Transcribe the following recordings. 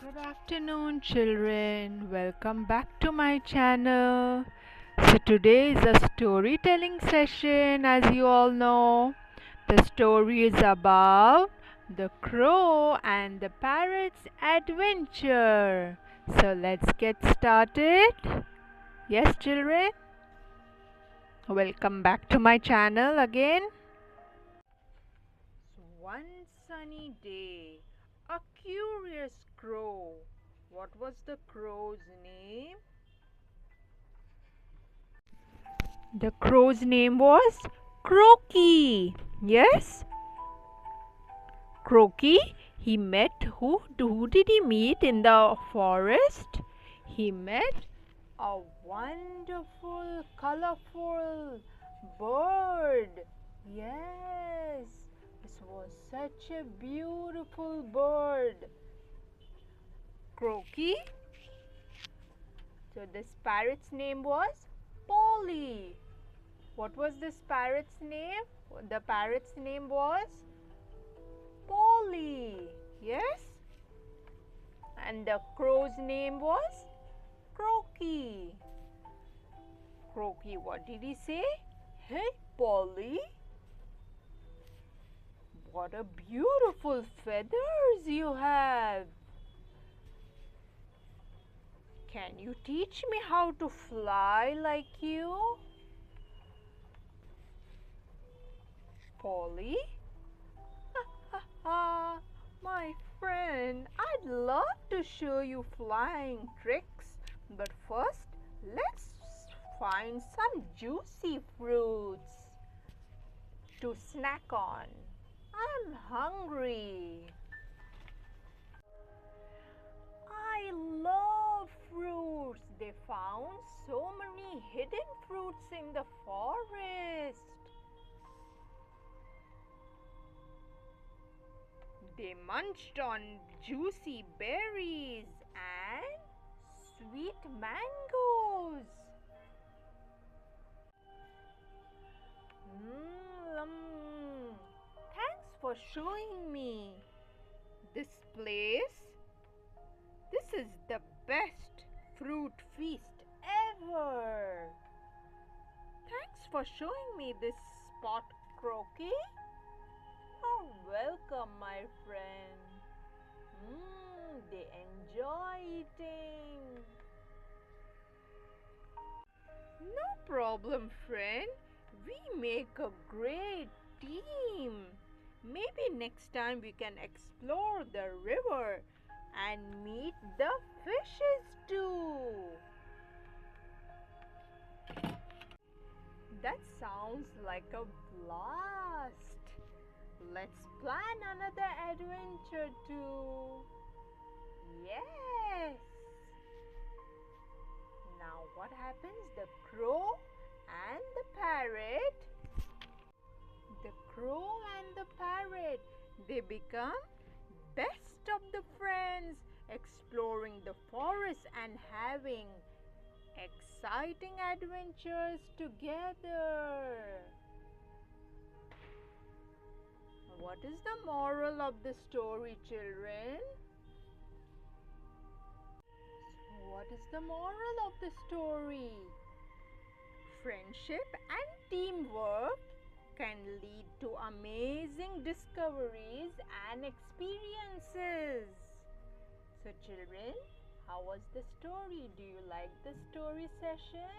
Good afternoon, children. Welcome back to my channel. So, today is a storytelling session, as you all know. The story is about the crow and the parrot's adventure. So, let's get started. Yes, children. Welcome back to my channel again. So, one sunny day, a curious crow. What was the crow's name? The crow's name was Croaky. Yes? Croaky, he met who did he meet in the forest? He met a wonderful, colorful bird. Yes, this was such a beautiful bird. Croaky. So this parrot's name was Polly. What was this parrot's name? The parrot's name was Polly. Yes? And the crow's name was Croaky. Croaky, what did he say? Hey, Polly, what a beautiful feathers you have. Can you teach me how to fly like you? Polly? My friend, I'd love to show you flying tricks, but first let's find some juicy fruits to snack on. I'm hungry. I love fruits. They found so many hidden fruits in the forest. They munched on juicy berries and sweet mangoes. Thanks for showing me this place. This is the best fruit feast ever. Thanks for showing me this spot, Croaky. You're welcome, my friend. They enjoy eating. No problem, friend. We make a great team. Maybe next time we can explore the river and meet the fishes too. That sounds like a blast. Let's plan another adventure too. Yes. Now what happens? The crow and the parrot. The crow and the parrot, they become best of the friends, exploring the forest and having exciting adventures together. What is the moral of the story, children? What is the moral of the story? Friendship and teamwork can lead to amazing discoveries and experiences. So children, how was the story? Do you like the story session?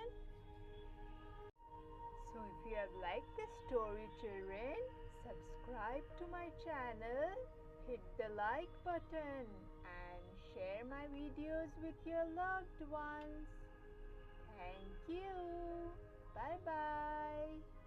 So if you have liked this story, children, subscribe to my channel, hit the like button and share my videos with your loved ones. Thank you. Bye bye.